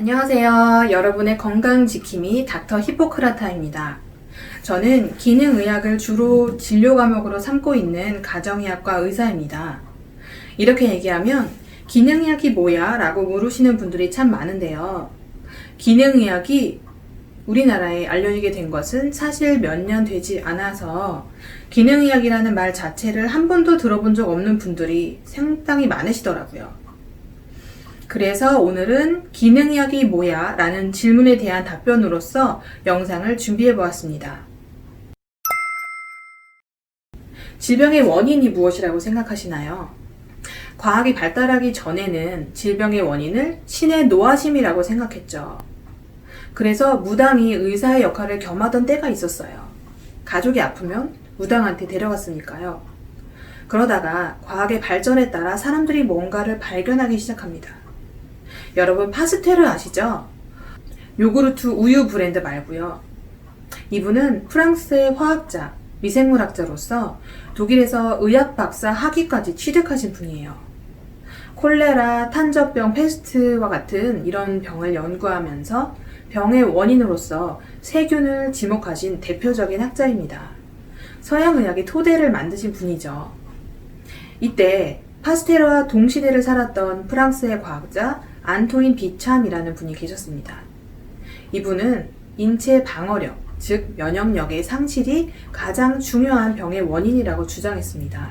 안녕하세요. 여러분의 건강지킴이 닥터 히포크라타입니다. 저는 기능의학을 주로 진료 과목으로 삼고 있는 가정의학과 의사입니다. 이렇게 얘기하면 기능의학이 뭐야? 라고 물으시는 분들이 참 많은데요. 기능의학이 우리나라에 알려지게 된 것은 사실 몇 년 되지 않아서 기능의학이라는 말 자체를 한 번도 들어본 적 없는 분들이 상당히 많으시더라고요. 그래서 오늘은 기능의학이 뭐야? 라는 질문에 대한 답변으로서 영상을 준비해 보았습니다. 질병의 원인이 무엇이라고 생각하시나요? 과학이 발달하기 전에는 질병의 원인을 신의 노하심이라고 생각했죠. 그래서 무당이 의사의 역할을 겸하던 때가 있었어요. 가족이 아프면 무당한테 데려갔으니까요. 그러다가 과학의 발전에 따라 사람들이 뭔가를 발견하기 시작합니다. 여러분 파스테르 아시죠? 요구르트 우유 브랜드 말고요. 이분은 프랑스의 화학자, 미생물학자로서 독일에서 의학 박사 학위까지 취득하신 분이에요. 콜레라, 탄저병, 페스트와 같은 이런 병을 연구하면서 병의 원인으로서 세균을 지목하신 대표적인 학자입니다. 서양의학의 토대를 만드신 분이죠. 이때 파스테르와 동시대를 살았던 프랑스의 과학자 안토인 비참이라는 분이 계셨습니다. 이분은 인체 방어력, 즉 면역력의 상실이 가장 중요한 병의 원인이라고 주장했습니다.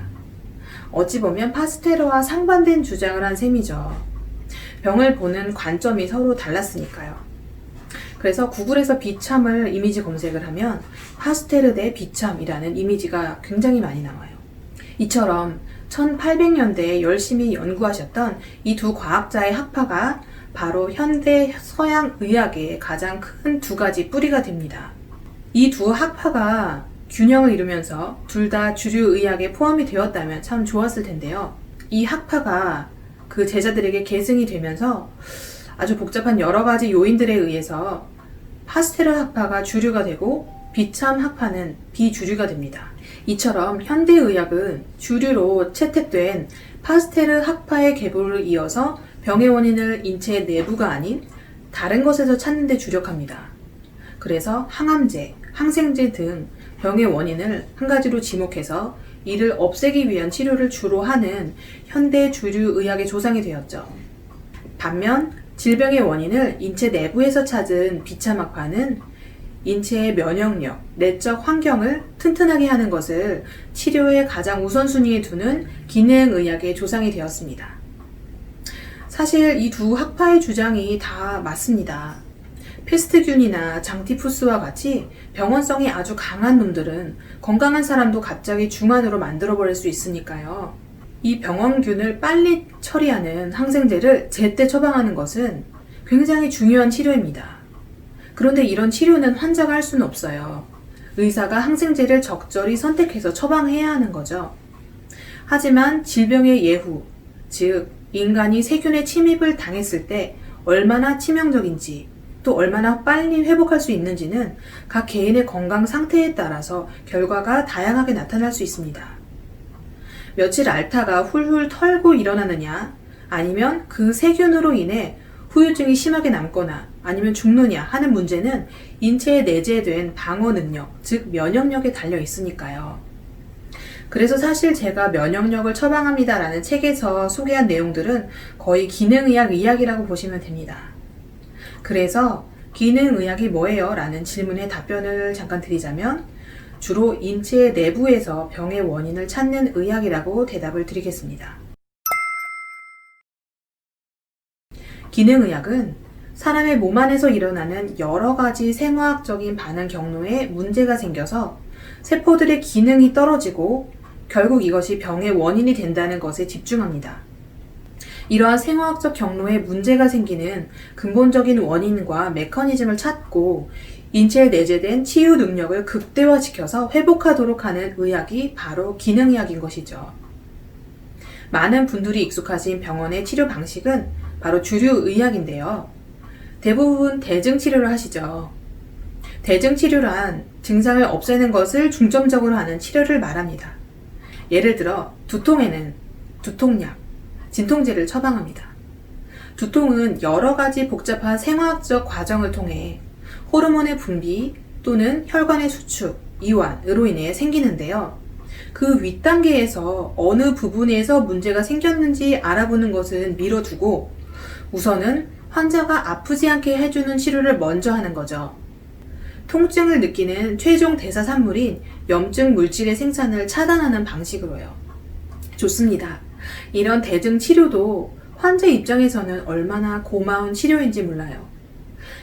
어찌 보면 파스테르와 상반된 주장을 한 셈이죠. 병을 보는 관점이 서로 달랐으니까요. 그래서 구글에서 비참을 이미지 검색을 하면 파스테르 대 비참이라는 이미지가 굉장히 많이 나와요. 이처럼 1800년대에 열심히 연구하셨던 이 두 과학자의 학파가 바로 현대 서양 의학의 가장 큰 두 가지 뿌리가 됩니다. 이 두 학파가 균형을 이루면서 둘 다 주류 의학에 포함이 되었다면 참 좋았을 텐데요. 이 학파가 그 제자들에게 계승이 되면서 아주 복잡한 여러 가지 요인들에 의해서 파스테르 학파가 주류가 되고 비참 학파는 비주류가 됩니다. 이처럼 현대의학은 주류로 채택된 파스테르 학파의 계보를 이어서 병의 원인을 인체 내부가 아닌 다른 것에서 찾는 데 주력합니다. 그래서 항암제, 항생제 등 병의 원인을 한 가지로 지목해서 이를 없애기 위한 치료를 주로 하는 현대 주류 의학의 조상이 되었죠. 반면 질병의 원인을 인체 내부에서 찾은 비참학파는 인체의 면역력, 내적 환경을 튼튼하게 하는 것을 치료의 가장 우선순위에 두는 기능의학의 조상이 되었습니다. 사실 이 두 학파의 주장이 다 맞습니다. 페스트균이나 장티푸스와 같이 병원성이 아주 강한 놈들은 건강한 사람도 갑자기 중환으로 만들어버릴 수 있으니까요. 이 병원균을 빨리 처리하는 항생제를 제때 처방하는 것은 굉장히 중요한 치료입니다. 그런데 이런 치료는 환자가 할 수는 없어요. 의사가 항생제를 적절히 선택해서 처방해야 하는 거죠. 하지만 질병의 예후, 즉 인간이 세균의 침입을 당했을 때 얼마나 치명적인지 또 얼마나 빨리 회복할 수 있는지는 각 개인의 건강 상태에 따라서 결과가 다양하게 나타날 수 있습니다. 며칠 앓다가 훌훌 털고 일어나느냐, 아니면 그 세균으로 인해 후유증이 심하게 남거나 아니면 죽느냐 하는 문제는 인체에 내재된 방어 능력, 즉 면역력에 달려 있으니까요. 그래서 사실 제가 면역력을 처방합니다라는 책에서 소개한 내용들은 거의 기능의학 의학이라고 보시면 됩니다. 그래서 기능의학이 뭐예요? 라는 질문에 답변을 잠깐 드리자면 주로 인체 내부에서 병의 원인을 찾는 의학이라고 대답을 드리겠습니다. 기능의학은 사람의 몸 안에서 일어나는 여러 가지 생화학적인 반응 경로에 문제가 생겨서 세포들의 기능이 떨어지고 결국 이것이 병의 원인이 된다는 것에 집중합니다. 이러한 생화학적 경로에 문제가 생기는 근본적인 원인과 메커니즘을 찾고 인체에 내재된 치유 능력을 극대화시켜서 회복하도록 하는 의학이 바로 기능의학인 것이죠. 많은 분들이 익숙하신 병원의 치료 방식은 바로 주류 의학인데요. 대부분 대증 치료를 하시죠. 대증 치료란 증상을 없애는 것을 중점적으로 하는 치료를 말합니다. 예를 들어 두통에는 두통약, 진통제를 처방합니다. 두통은 여러 가지 복잡한 생화학적 과정을 통해 호르몬의 분비 또는 혈관의 수축, 이완으로 인해 생기는데요. 그 윗단계에서 어느 부분에서 문제가 생겼는지 알아보는 것은 미뤄두고 우선은 환자가 아프지 않게 해주는 치료를 먼저 하는 거죠. 통증을 느끼는 최종 대사 산물인 염증 물질의 생산을 차단하는 방식으로요. 좋습니다. 이런 대증 치료도 환자 입장에서는 얼마나 고마운 치료인지 몰라요.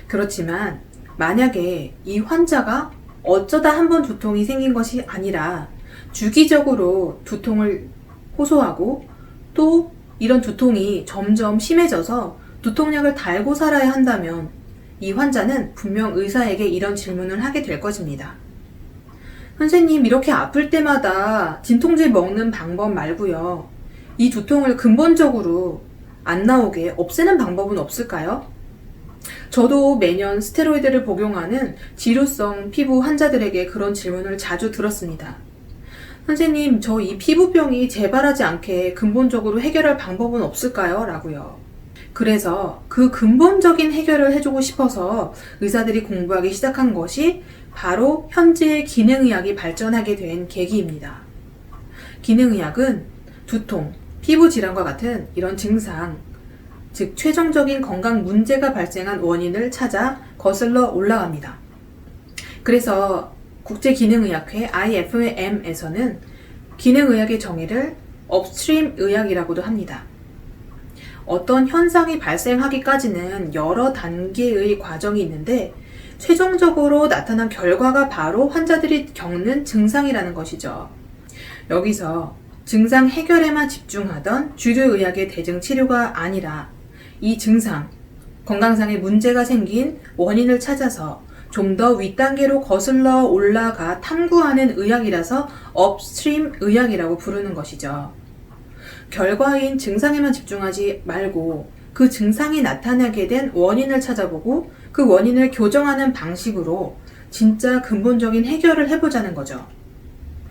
그렇지만 만약에 이 환자가 어쩌다 한번 두통이 생긴 것이 아니라 주기적으로 두통을 호소하고 또 이런 두통이 점점 심해져서 두통약을 달고 살아야 한다면 이 환자는 분명 의사에게 이런 질문을 하게 될 것입니다. 선생님, 이렇게 아플 때마다 진통제 먹는 방법 말고요. 이 두통을 근본적으로 안 나오게 없애는 방법은 없을까요? 저도 매년 스테로이드를 복용하는 지루성 피부 환자들에게 그런 질문을 자주 들었습니다. 선생님, 저 이 피부병이 재발하지 않게 근본적으로 해결할 방법은 없을까요? 라고요. 그래서 그 근본적인 해결을 해주고 싶어서 의사들이 공부하기 시작한 것이 바로 현재의 기능의학이 발전하게 된 계기입니다. 기능의학은 두통, 피부 질환과 같은 이런 증상, 즉 최종적인 건강 문제가 발생한 원인을 찾아 거슬러 올라갑니다. 그래서 국제기능의학회 IFM에서는 기능의학의 정의를 업스트림 의학이라고도 합니다. 어떤 현상이 발생하기까지는 여러 단계의 과정이 있는데 최종적으로 나타난 결과가 바로 환자들이 겪는 증상이라는 것이죠. 여기서 증상 해결에만 집중하던 주류의학의 대증 치료가 아니라 이 증상, 건강상의 문제가 생긴 원인을 찾아서 좀 더 윗단계로 거슬러 올라가 탐구하는 의학이라서 업스트림 의학이라고 부르는 것이죠. 결과인 증상에만 집중하지 말고 그 증상이 나타나게 된 원인을 찾아보고 그 원인을 교정하는 방식으로 진짜 근본적인 해결을 해보자는 거죠.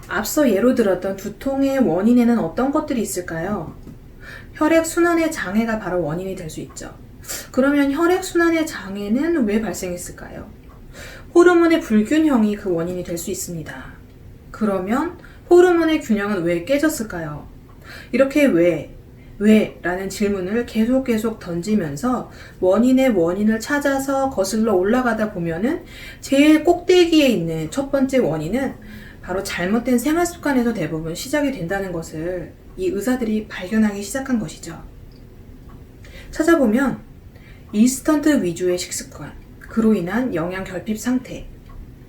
앞서 예로 들었던 두통의 원인에는 어떤 것들이 있을까요? 혈액순환의 장애가 바로 원인이 될 수 있죠. 그러면 혈액순환의 장애는 왜 발생했을까요? 호르몬의 불균형이 그 원인이 될 수 있습니다. 그러면 호르몬의 균형은 왜 깨졌을까요? 이렇게 왜 라는 질문을 계속 던지면서 원인을 찾아서 거슬러 올라가다 보면은 제일 꼭대기에 있는 첫 번째 원인은 바로 잘못된 생활 습관에서 대부분 시작이 된다는 것을 이 의사들이 발견하기 시작한 것이죠. 찾아보면 인스턴트 위주의 식습관, 그로 인한 영양 결핍 상태,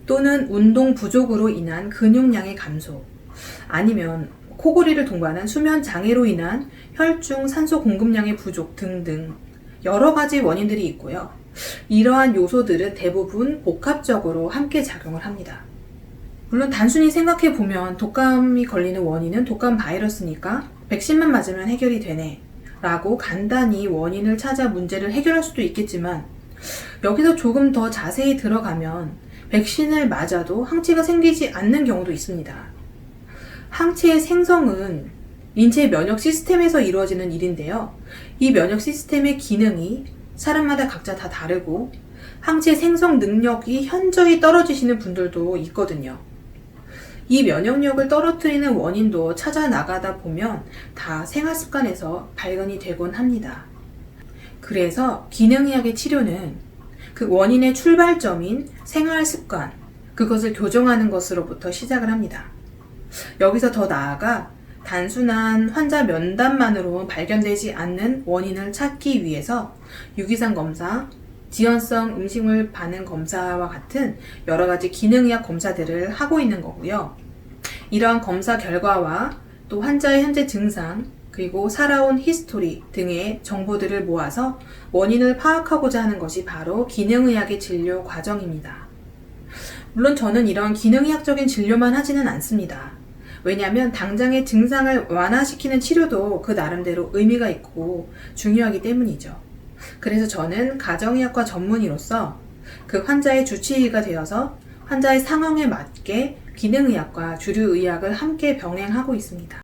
또는 운동 부족으로 인한 근육량의 감소, 아니면 코골이를 동반한 수면 장애로 인한 혈중 산소 공급량의 부족 등등 여러 가지 원인들이 있고요. 이러한 요소들은 대부분 복합적으로 함께 작용을 합니다. 물론 단순히 생각해보면 독감이 걸리는 원인은 독감 바이러스니까 백신만 맞으면 해결이 되네 라고 간단히 원인을 찾아 문제를 해결할 수도 있겠지만 여기서 조금 더 자세히 들어가면 백신을 맞아도 항체가 생기지 않는 경우도 있습니다. 항체의 생성은 인체 면역 시스템에서 이루어지는 일인데요. 이 면역 시스템의 기능이 사람마다 각자 다 다르고 항체 생성 능력이 현저히 떨어지시는 분들도 있거든요. 이 면역력을 떨어뜨리는 원인도 찾아 나가다 보면 다 생활 습관에서 발견이 되곤 합니다. 그래서 기능의학의 치료는 그 원인의 출발점인 생활 습관, 그것을 교정하는 것으로부터 시작을 합니다. 여기서 더 나아가 단순한 환자 면담만으로 발견되지 않는 원인을 찾기 위해서 유기산 검사, 지연성 음식물 반응 검사와 같은 여러 가지 기능의학 검사들을 하고 있는 거고요. 이러한 검사 결과와 또 환자의 현재 증상, 그리고 살아온 히스토리 등의 정보들을 모아서 원인을 파악하고자 하는 것이 바로 기능의학의 진료 과정입니다. 물론 저는 이런 기능의학적인 진료만 하지는 않습니다. 왜냐하면 당장의 증상을 완화시키는 치료도 그 나름대로 의미가 있고 중요하기 때문이죠. 그래서 저는 가정의학과 전문의로서 그 환자의 주치의가 되어서 환자의 상황에 맞게 기능의학과 주류의학을 함께 병행하고 있습니다.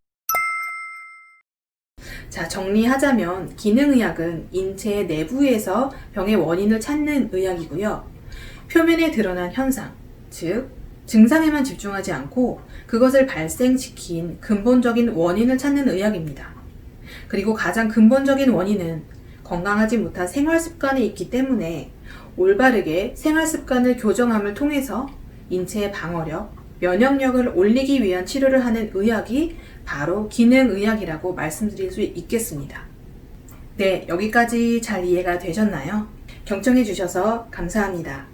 자, 정리하자면 기능의학은 인체 내부에서 병의 원인을 찾는 의학이고요. 표면에 드러난 현상, 즉 증상에만 집중하지 않고 그것을 발생시킨 근본적인 원인을 찾는 의학입니다. 그리고 가장 근본적인 원인은 건강하지 못한 생활 습관이 있기 때문에 올바르게 생활 습관을 교정함을 통해서 인체의 방어력, 면역력을 올리기 위한 치료를 하는 의학이 바로 기능의학이라고 말씀드릴 수 있겠습니다. 네, 여기까지 잘 이해가 되셨나요? 경청해 주셔서 감사합니다.